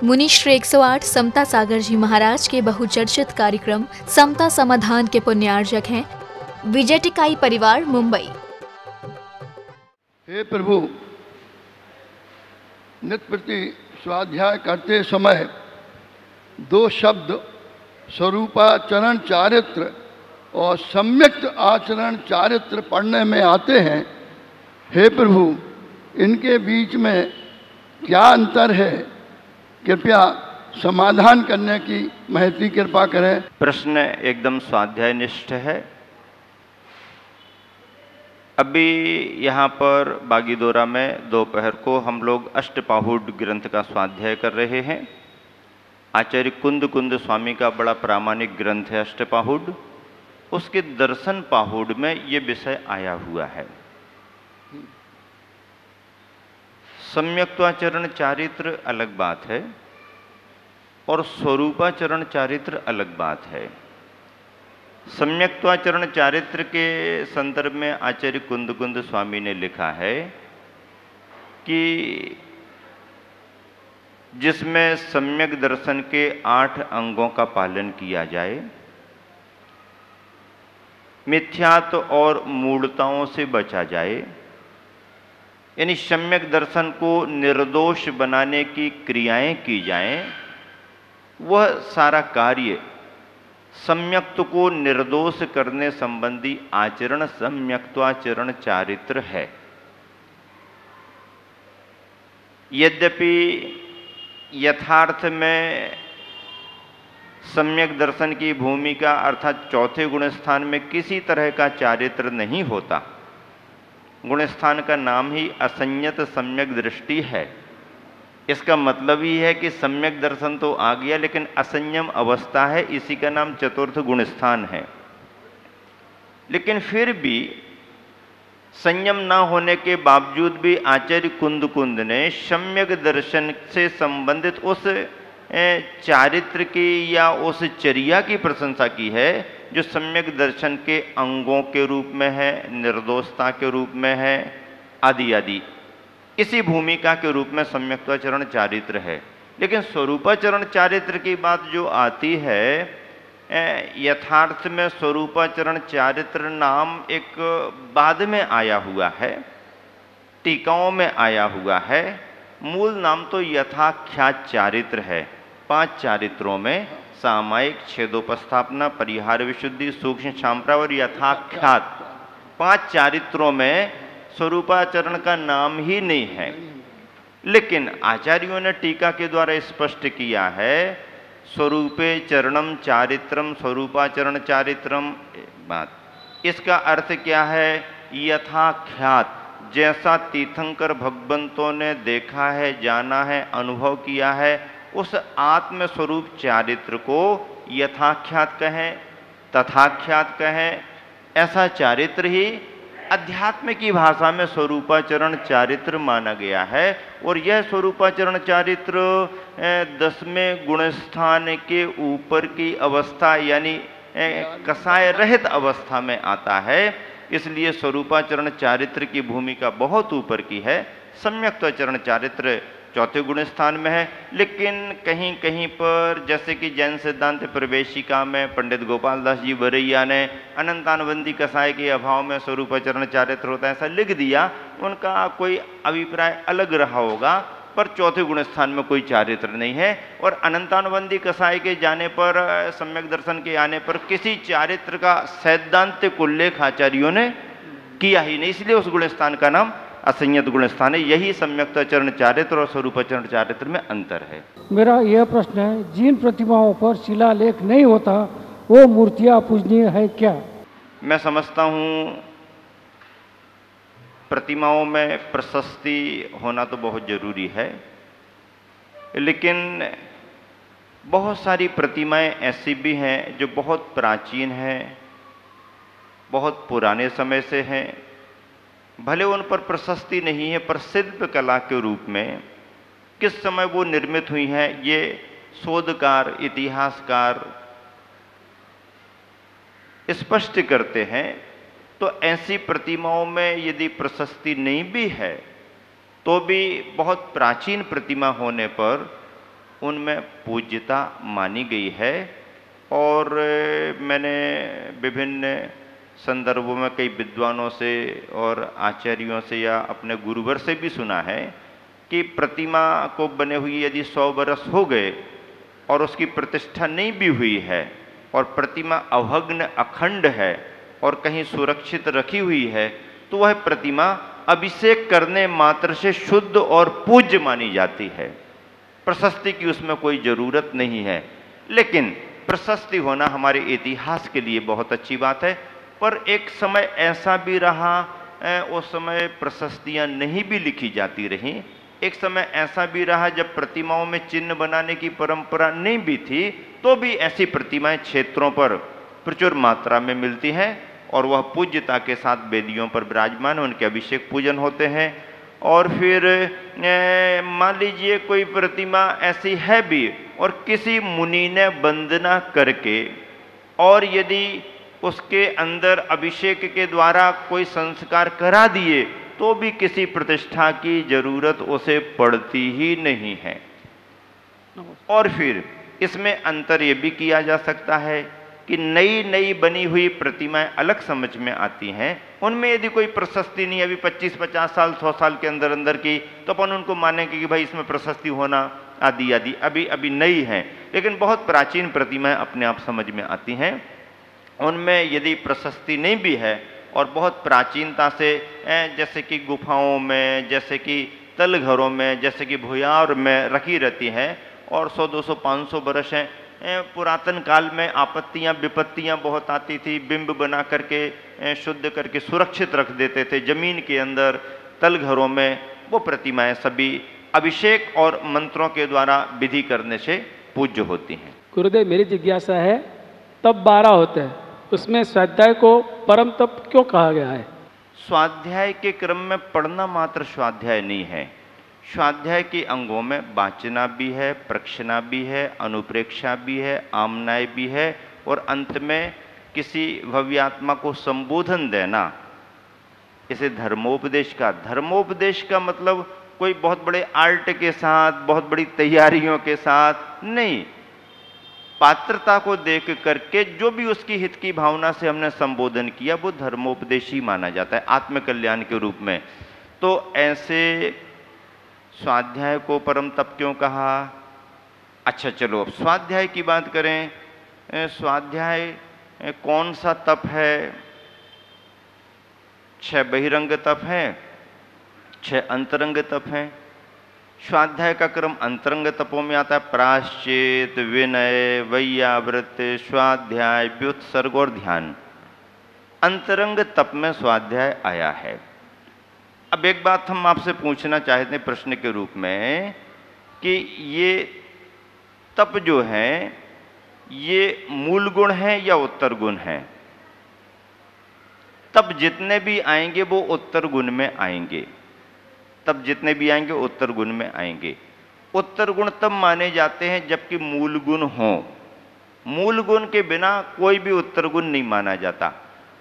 मुनि श्री 108 समता सागर जी महाराज के बहुचर्चित कार्यक्रम समता समाधान के पुण्यार्जक हैं विजय टिकाई परिवार मुंबई। हे प्रभु, नित्य प्रति स्वाध्याय करते समय दो शब्द स्वरूपाचरण चारित्र और सम्यक आचरण चारित्र पढ़ने में आते हैं। हे प्रभु, इनके बीच में क्या अंतर है? कृपया समाधान करने की महती कृपा करें। प्रश्न एकदम स्वाध्यायनिष्ठ है। अभी यहाँ पर बागीदोरा में दोपहर को हम लोग अष्टपाहुड ग्रंथ का स्वाध्याय कर रहे हैं। आचार्य कुंद कुंद स्वामी का बड़ा प्रामाणिक ग्रंथ है अष्टपाहुड। उसके दर्शन पाहुड में ये विषय आया हुआ है। सम्यक्त्वाचरण चारित्र अलग बात है और स्वरूपाचरण चारित्र अलग बात है। सम्यक्त्वाचरण चारित्र के संदर्भ में आचार्य कुंद कुंद स्वामी ने लिखा है कि जिसमें सम्यक दर्शन के 8 अंगों का पालन किया जाए, मिथ्यात्व और मूढ़ताओं से बचा जाए, यानी सम्यक दर्शन को निर्दोष बनाने की क्रियाएं की जाएं, वह सारा कार्य सम्यक्त्व को निर्दोष करने संबंधी आचरण सम्यक्त्वाचरण चारित्र है। यद्यपि यथार्थ में सम्यक दर्शन की भूमिका अर्थात चौथे गुण स्थान में किसी तरह का चारित्र नहीं होता। गुण स्थान का नाम ही असंयत सम्यक दृष्टि है। इसका मतलब ही है कि सम्यक दर्शन तो आ गया लेकिन असंयम अवस्था है, इसी का नाम चतुर्थ गुण स्थान है। लेकिन फिर भी संयम ना होने के बावजूद भी आचार्य कुंद कुंद ने सम्यक दर्शन से संबंधित उस चारित्र की या उस चर्या की प्रशंसा की है जो सम्यक दर्शन के अंगों के रूप में है, निर्दोषता के रूप में है, आदि आदि। इसी भूमिका के रूप में सम्यक्त्वाचरण चारित्र है। लेकिन स्वरूपाचरण चारित्र की बात जो आती है, यथार्थ में स्वरूपाचरण चारित्र नाम एक बाद में आया हुआ है, टीकाओं में आया हुआ है। मूल नाम तो यथाख्यात चारित्र है। 5 चारित्रों में सामायिक, छेदोपस्थापना, परिहार विशुद्धि, सूक्ष्म क्षामप्रा और यथाख्यात, 5 चारित्रों में स्वरूपाचरण का नाम ही नहीं है। लेकिन आचार्यों ने टीका के द्वारा स्पष्ट किया है स्वरूपे चरणम चारित्रम स्वरूपाचरण चारित्रम। बात इसका अर्थ क्या है? यथाख्यात, जैसा तीर्थंकर भगवंतों ने देखा है, जाना है, अनुभव किया है, उस आत्म स्वरूप चारित्र को यथाख्यात कहें, तथाख्यात कहें। ऐसा चारित्र ही अध्यात्म की भाषा में स्वरूपाचरण चारित्र माना गया है। और यह स्वरूपाचरण चारित्र 10वें गुणस्थान के ऊपर की अवस्था यानी कसाय रहित अवस्था में आता है। इसलिए स्वरूपाचरण चारित्र की भूमिका बहुत ऊपर की है। सम्यक्त्वाचरण चारित्र चौथे गुण स्थान में है। लेकिन कहीं कहीं पर जैसे कि जैन सिद्धांत प्रवेशिका में पंडित गोपाल दास जी बरैया ने अनंतानुबंधी कसाय के अभाव में स्वरूपाचरण चारित्र होता है ऐसा लिख दिया। उनका कोई अभिप्राय अलग रहा होगा, पर चौथे गुण स्थान में कोई चारित्र नहीं है। और अनंतानुबंधी कसाय के जाने पर, सम्यक दर्शन के आने पर किसी चारित्र का सैद्धांतिक उल्लेख आचार्यों ने किया ही नहीं, इसलिए उस गुण स्थान का नाम असंयत गुण स्थान है। यही सम्यक्त्वाचरण चारित्र और स्वरूपाचरण चारित्र में अंतर है। मेरा यह प्रश्न है, जिन प्रतिमाओं पर शिलालेख नहीं होता वो मूर्तियां पूजनीय है क्या? मैं समझता हूँ प्रतिमाओं में प्रशस्ति होना तो बहुत जरूरी है, लेकिन बहुत सारी प्रतिमाएं ऐसी भी हैं जो बहुत प्राचीन हैं, बहुत पुराने समय से हैं। भले उन पर प्रशस्ति नहीं है, पर शिल्प कला के रूप में किस समय वो निर्मित हुई हैं ये शोधकार, इतिहासकार स्पष्ट करते हैं। तो ऐसी प्रतिमाओं में यदि प्रशस्ति नहीं भी है तो भी बहुत प्राचीन प्रतिमा होने पर उनमें पूज्यता मानी गई है। और मैंने विभिन्न संदर्भों में कई विद्वानों से और आचार्यों से या अपने गुरुवर से भी सुना है कि प्रतिमा को बने हुए यदि 100 बरस हो गए और उसकी प्रतिष्ठा नहीं भी हुई है और प्रतिमा अभग्न अखंड है और कहीं सुरक्षित रखी हुई है, तो वह प्रतिमा अभिषेक करने मात्र से शुद्ध और पूज्य मानी जाती है। प्रशस्ति की उसमें कोई ज़रूरत नहीं है। लेकिन प्रशस्ति होना हमारे इतिहास के लिए बहुत अच्छी बात है। पर एक समय ऐसा भी रहा, उस समय प्रशस्तियाँ नहीं भी लिखी जाती रहीं। एक समय ऐसा भी रहा जब प्रतिमाओं में चिन्ह बनाने की परंपरा नहीं भी थी, तो भी ऐसी प्रतिमाएं क्षेत्रों पर प्रचुर मात्रा में मिलती हैं और वह पूज्यता के साथ वेदियों पर विराजमान, उनके अभिषेक पूजन होते हैं। और फिर मान लीजिए कोई प्रतिमा ऐसी है भी और किसी मुनि ने वंदना करके और यदि उसके अंदर अभिषेक के द्वारा कोई संस्कार करा दिए, तो भी किसी प्रतिष्ठा की जरूरत उसे पड़ती ही नहीं है। और फिर इसमें अंतर ये भी किया जा सकता है कि नई नई बनी हुई प्रतिमाएं अलग समझ में आती हैं। उनमें यदि कोई प्रशस्ति नहीं, अभी 25-50 साल 100 साल के अंदर अंदर की, तो अपन उनको मानेंगे कि भाई इसमें प्रशस्ति होना आदि आदि अभी अभी नई है। लेकिन बहुत प्राचीन प्रतिमाएं अपने आप समझ में आती हैं। उनमें यदि प्रशस्ति नहीं भी है और बहुत प्राचीनता से, जैसे कि गुफाओं में, जैसे कि तलघरों में, जैसे कि भुयार में रखी रहती हैं और 100, 200, 500 बरस हैं। पुरातन काल में आपत्तियां विपत्तियां बहुत आती थी, बिंब बना करके शुद्ध करके सुरक्षित रख देते थे जमीन के अंदर, तलघरों में। वो प्रतिमाएं सभी अभिषेक और मंत्रों के द्वारा विधि करने से पूज्य होती हैं। गुरुदेव, मेरी जिज्ञासा है, तप 12 होते हैं, उसमें स्वाध्याय को परम तप क्यों कहा गया है? स्वाध्याय के क्रम में पढ़ना मात्र स्वाध्याय नहीं है। स्वाध्याय के अंगों में वाचना भी है, प्रक्षना भी है, अनुप्रेक्षा भी है, आमनाय भी है और अंत में किसी भव्यात्मा को संबोधन देना। इसे धर्मोपदेश का मतलब कोई बहुत बड़े आर्ट के साथ, बहुत बड़ी तैयारियों के साथ नहीं, पात्रता को देख करके जो भी उसकी हित की भावना से हमने संबोधन किया वो धर्मोपदेशी माना जाता है, आत्मकल्याण के रूप में। तो ऐसे स्वाध्याय को परम तप क्यों कहा? अच्छा चलो अब स्वाध्याय की बात करें। स्वाध्याय कौन सा तप है? 6 बहिरंग तप है, 6 अंतरंग तप हैं। स्वाध्याय का क्रम अंतरंग तपों में आता है। प्रायश्चित, विनय, वैयावृत, स्वाध्याय, व्युत्सर्ग और ध्यान। अंतरंग तप में स्वाध्याय आया है। अब एक बात हम आपसे पूछना चाहते हैं प्रश्न के रूप में कि ये तप जो है ये मूल गुण है या उत्तर गुण है? तप जितने भी आएंगे वो उत्तर गुण में आएंगे। तब जितने भी आएंगे उत्तर गुण में आएंगे। उत्तर गुण तब माने जाते हैं जबकि मूल गुण हो। मूल गुण के बिना कोई भी उत्तर गुण नहीं माना जाता।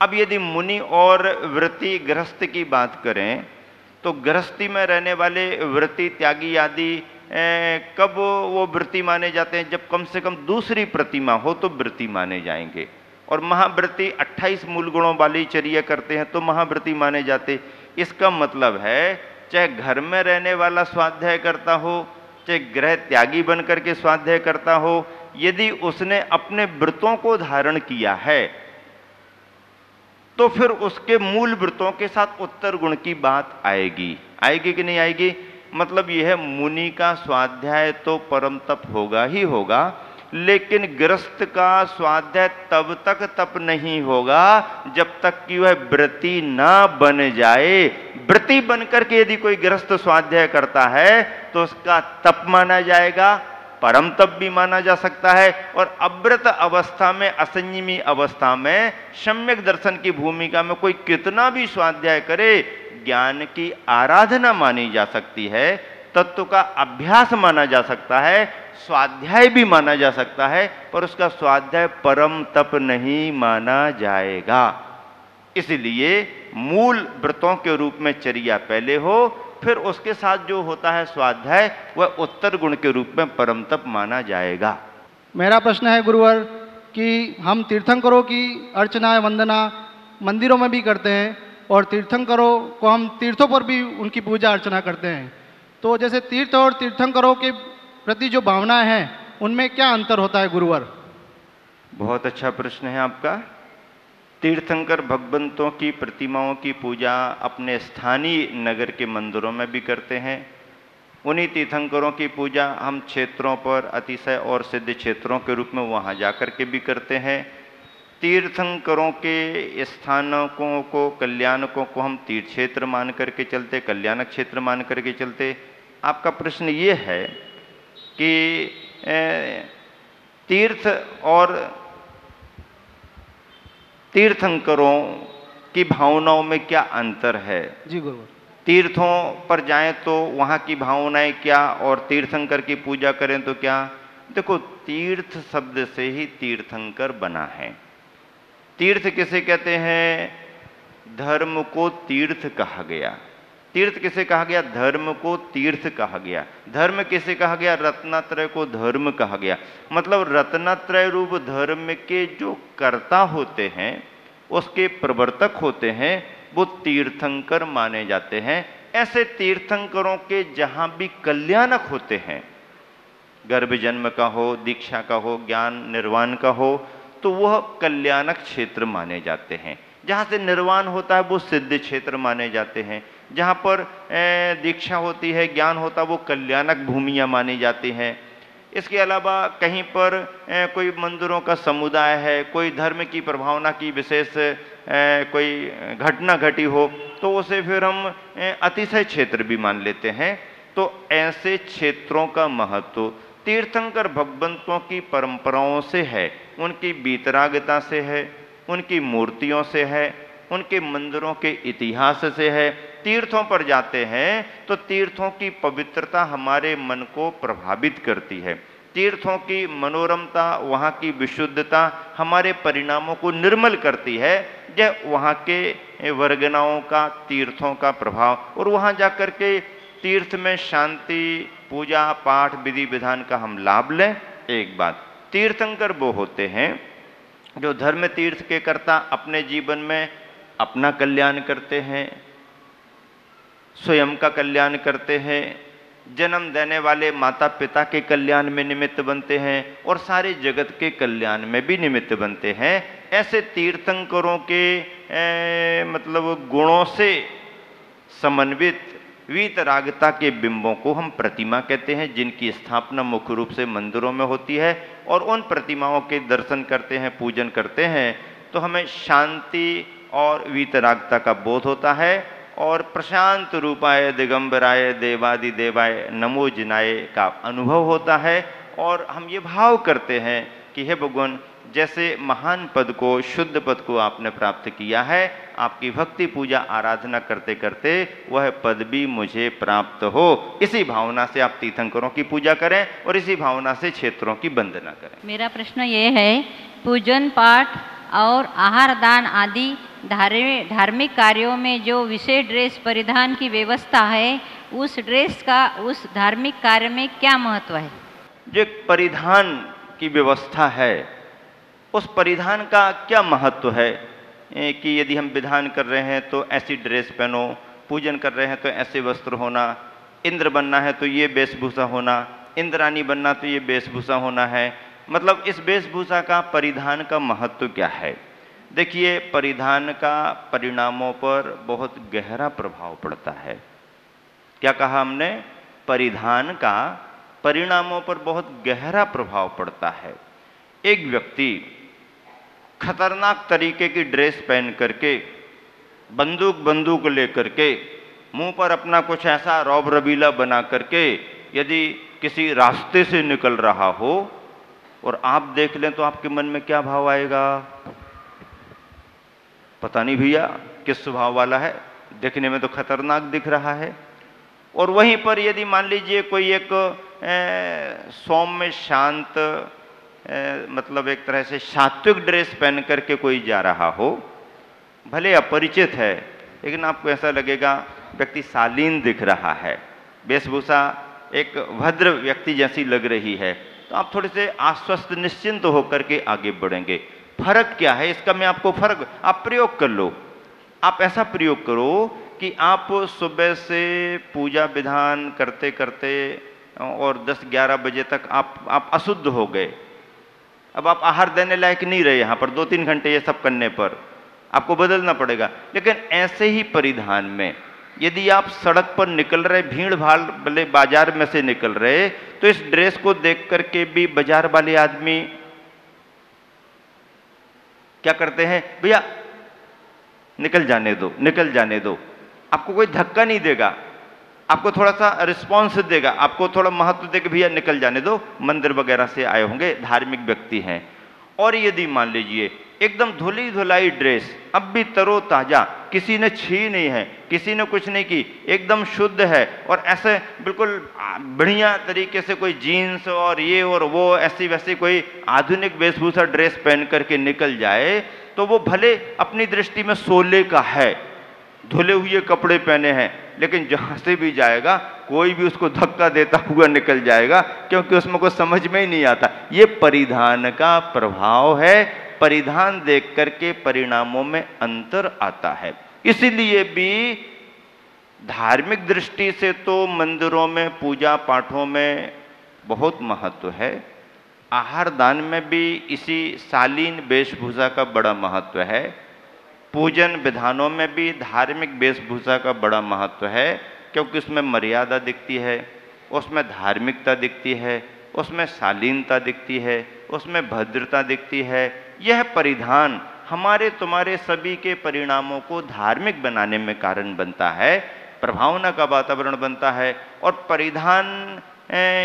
अब यदि मुनि और व्रती गृहस्थ की बात करें तो गृहस्थी में रहने वाले व्रती त्यागी आदि कब वो व्रती माने जाते हैं? जब कम से कम दूसरी प्रतिमा हो तो व्रती माने जाएंगे। और महाव्रती 28 मूल गुणों वाली चर्या करते हैं तो महाव्रती माने जाते। इसका मतलब है चाहे घर में रहने वाला स्वाध्याय करता हो, चाहे गृह त्यागी बन करके स्वाध्याय करता हो, यदि उसने अपने व्रतों को धारण किया है तो फिर उसके मूल व्रतों के साथ उत्तर गुण की बात आएगी। आएगी कि नहीं आएगी? मतलब यह है मुनि का स्वाध्याय तो परम तप होगा ही होगा, लेकिन गृहस्थ का स्वाध्याय तब तक तप नहीं होगा जब तक कि वह व्रती ना बन जाए। व्रती बनकर के यदि कोई गृहस्थ स्वाध्याय करता है तो उसका तप माना जाएगा, परम तप भी माना जा सकता है। और अव्रत अवस्था में, असंयमी अवस्था में सम्यक दर्शन की भूमिका में कोई कितना भी स्वाध्याय करे, ज्ञान की आराधना मानी जा सकती है, तत्व का अभ्यास माना जा सकता है, स्वाध्याय भी माना जा सकता है, पर उसका स्वाध्याय परम तप नहीं माना जाएगा। इसलिए मूल व्रतों के रूप में चर्या पहले हो फिर उसके साथ जो होता है स्वाध्याय वह उत्तर गुण के रूप में परम तप माना जाएगा। मेरा प्रश्न है गुरुवर कि हम तीर्थंकरों की अर्चना वंदना मंदिरों में भी करते हैं और तीर्थंकरों को हम तीर्थों पर भी उनकी पूजा अर्चना करते हैं, तो जैसे तीर्थ और तीर्थंकरों के प्रति जो भावना है उनमें क्या अंतर होता है गुरुवर? बहुत अच्छा प्रश्न है आपका। तीर्थंकर भगवंतों की प्रतिमाओं की पूजा अपने स्थानीय नगर के मंदिरों में भी करते हैं। उन्हीं तीर्थंकरों की पूजा हम क्षेत्रों पर अतिशय और सिद्ध क्षेत्रों के रूप में वहाँ जाकर के भी करते हैं। तीर्थंकरों के स्थानों को कल्याणकों को हम तीर्थ क्षेत्र मान करके चलते, कल्याणक क्षेत्र मान करके चलते। आपका प्रश्न ये है कि तीर्थ और तीर्थंकरों की भावनाओं में क्या अंतर है? जी गुरुवर। तीर्थों पर जाएं तो वहाँ की भावनाएं क्या और तीर्थंकर की पूजा करें तो क्या? देखो, तीर्थ शब्द से ही तीर्थंकर बना है। तीर्थ किसे कहते हैं? धर्म को तीर्थ कहा गया। तीर्थ किसे कहा गया? धर्म को तीर्थ कहा गया। धर्म किसे कहा गया? रत्नात्रय को धर्म कहा गया। मतलब रत्नात्रय रूप धर्म के जो कर्ता होते हैं, उसके प्रवर्तक होते हैं, वो तीर्थंकर माने जाते हैं। ऐसे तीर्थंकरों के जहाँ भी कल्याणक होते हैं, गर्भ जन्म का हो, दीक्षा का हो, ज्ञान निर्वाण का हो, तो वह कल्याणक क्षेत्र माने जाते हैं। जहाँ से निर्वाण होता है वो सिद्ध क्षेत्र माने जाते हैं। जहाँ पर दीक्षा होती है, ज्ञान होता है, वो कल्याणक भूमियाँ मानी जाती हैं। इसके अलावा कहीं पर कोई मंदिरों का समुदाय है, कोई धर्म की प्रभावना की विशेष कोई घटना घटी हो, तो उसे फिर हम अतिशय क्षेत्र भी मान लेते हैं। तो ऐसे क्षेत्रों का महत्व तीर्थंकर भगवंतों की परंपराओं से है, उनकी बीतरागता से है, उनकी मूर्तियों से है, उनके मंदिरों के इतिहास से है। तीर्थों पर जाते हैं तो तीर्थों की पवित्रता हमारे मन को प्रभावित करती है। तीर्थों की मनोरमता, वहाँ की विशुद्धता हमारे परिणामों को निर्मल करती है। यह वहाँ के वर्गनाओं का, तीर्थों का प्रभाव। और वहाँ जाकर के तीर्थ में शांति, पूजा पाठ, विधि विधान का हम लाभ लें। एक बात, तीर्थंकर वो होते हैं जो धर्म तीर्थ के कर्ता अपने जीवन में अपना कल्याण करते हैं, स्वयं का कल्याण करते हैं, जन्म देने वाले माता पिता के कल्याण में निमित्त बनते हैं और सारे जगत के कल्याण में भी निमित्त बनते हैं। ऐसे तीर्थंकरों के मतलब गुणों से समन्वित वीतरागता के बिंबों को हम प्रतिमा कहते हैं, जिनकी स्थापना मुख्य रूप से मंदिरों में होती है। और उन प्रतिमाओं के दर्शन करते हैं, पूजन करते हैं, तो हमें शांति और वीतरागता का बोध होता है और प्रशांत रूपाय दिगंबराय देवादि देवाय नमो जिनाय का अनुभव होता है। और हम ये भाव करते हैं कि हे भगवान, जैसे महान पद को, शुद्ध पद को आपने प्राप्त किया है, आपकी भक्ति पूजा आराधना करते करते वह पद भी मुझे प्राप्त हो। इसी भावना से आप तीर्थंकरों की पूजा करें और इसी भावना से क्षेत्रों की वंदना करें। मेरा प्रश्न ये है, पूजन पाठ और आहार दान आदि धार्मिक कार्यों में जो विशेष ड्रेस परिधान की व्यवस्था है, उस ड्रेस का उस धार्मिक कार्य में क्या महत्व है? जो परिधान की व्यवस्था है, उस परिधान का क्या महत्व है कि यदि हम विधान कर रहे हैं तो ऐसी ड्रेस पहनो, पूजन कर रहे हैं तो ऐसे वस्त्र होना, इंद्र बनना है तो ये वेशभूषा होना, इंद्राणी बनना तो ये वेशभूषा होना है। मतलब इस वेशभूषा का, परिधान का महत्व क्या है? देखिए, परिधान का परिणामों पर बहुत गहरा प्रभाव पड़ता है। क्या कहा हमने? परिधान का परिणामों पर बहुत गहरा प्रभाव पड़ता है। एक व्यक्ति खतरनाक तरीके की ड्रेस पहन करके, बंदूक लेकर के, मुंह पर अपना कुछ ऐसा रौब रबीला बना करके यदि किसी रास्ते से निकल रहा हो और आप देख लें तो आपके मन में क्या भाव आएगा? पता नहीं भैया किस स्वभाव वाला है, देखने में तो खतरनाक दिख रहा है। और वहीं पर यदि मान लीजिए कोई एक सौम्य शांत मतलब एक तरह से सात्विक ड्रेस पहन करके कोई जा रहा हो, भले अपरिचित है, लेकिन आपको ऐसा लगेगा व्यक्ति शालीन दिख रहा है, वेशभूषा एक भद्र व्यक्ति जैसी लग रही है, तो आप थोड़े से आश्वस्त निश्चिंत होकर के आगे बढ़ेंगे। फर्क क्या है इसका मैं आपको फर्क आप प्रयोग कर लो। आप ऐसा प्रयोग करो कि आप सुबह से पूजा विधान करते करते और 10-11 बजे तक आप अशुद्ध हो गए। अब आप आहार देने लायक नहीं रहे, यहाँ पर 2-3 घंटे ये सब करने पर आपको बदलना पड़ेगा। लेकिन ऐसे ही परिधान में यदि आप सड़क पर निकल रहे, भीड़ भाड़ वाले बाजार में से निकल रहे, तो इस ड्रेस को देख करके भी बाजार वाले आदमी क्या करते हैं, भैया निकल जाने दो, निकल जाने दो। आपको कोई धक्का नहीं देगा, आपको थोड़ा सा रिस्पॉन्स देगा, आपको थोड़ा महत्व देगा, भैया निकल जाने दो, मंदिर वगैरह से आए होंगे, धार्मिक व्यक्ति हैं। और यदि मान लीजिए एकदम धुली धुलाई ड्रेस, अब भी तरोताजा, किसी ने छी नहीं है, किसी ने कुछ नहीं की, एकदम शुद्ध है, और ऐसे बिल्कुल बढ़िया तरीके से कोई जीन्स और ये और वो ऐसी वैसी कोई आधुनिक वेशभूषा ड्रेस पहन करके निकल जाए, तो वो भले अपनी दृष्टि में सोले का है, धुले हुए कपड़े पहने हैं, लेकिन जहाँ से भी जाएगा कोई भी उसको धक्का देता हुआ निकल जाएगा, क्योंकि उसमें कुछ समझ में ही नहीं आता। ये परिधान का प्रभाव है, परिधान देख करके परिणामों में अंतर आता है। इसीलिए भी धार्मिक दृष्टि से तो मंदिरों में पूजा पाठों में बहुत महत्व है, आहार दान में भी इसी शालीन वेशभूषा का बड़ा महत्व है, पूजन विधानों में भी धार्मिक वेशभूषा का बड़ा महत्व है, क्योंकि उसमें मर्यादा दिखती है, उसमें धार्मिकता दिखती है, उसमें शालीनता दिखती है, उसमें भद्रता दिखती है। यह परिधान हमारे तुम्हारे सभी के परिणामों को धार्मिक बनाने में कारण बनता है, प्रभावना का वातावरण बनता है। और परिधान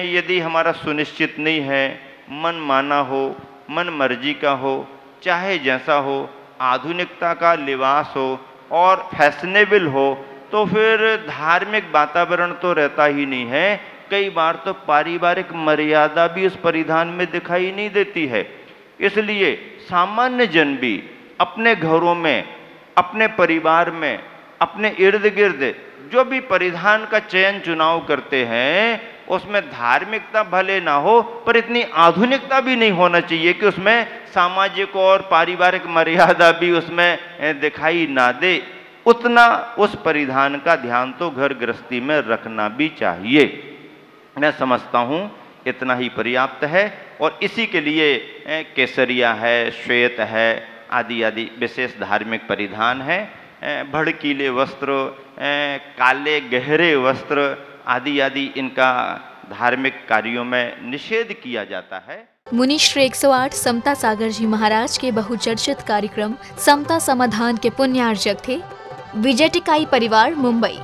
यदि हमारा सुनिश्चित नहीं है, मन माना हो, मन मर्जी का हो, चाहे जैसा हो, आधुनिकता का लिबास हो और फैशनेबल हो, तो फिर धार्मिक वातावरण तो रहता ही नहीं है। कई बार तो पारिवारिक मर्यादा भी उस परिधान में दिखाई नहीं देती है। इसलिए सामान्य जन भी अपने घरों में, अपने परिवार में, अपने इर्द गिर्द जो भी परिधान का चयन चुनाव करते हैं, उसमें धार्मिकता भले ना हो, पर इतनी आधुनिकता भी नहीं होना चाहिए कि उसमें सामाजिक और पारिवारिक मर्यादा भी उसमें दिखाई ना दे। उतना उस परिधान का ध्यान तो घर गृहस्थी में रखना भी चाहिए। मैं समझता हूँ इतना ही पर्याप्त है। और इसी के लिए केसरिया है, श्वेत है, आदि आदि विशेष धार्मिक परिधान है। भड़कीले वस्त्र, काले गहरे वस्त्र आदि आदि इनका धार्मिक कार्यों में निषेध किया जाता है। मुनिश्री 108 समता सागर जी महाराज के बहुचर्चित कार्यक्रम समता समाधान के पुण्यार्जक थे। विजय टिकाई परिवार, मुंबई।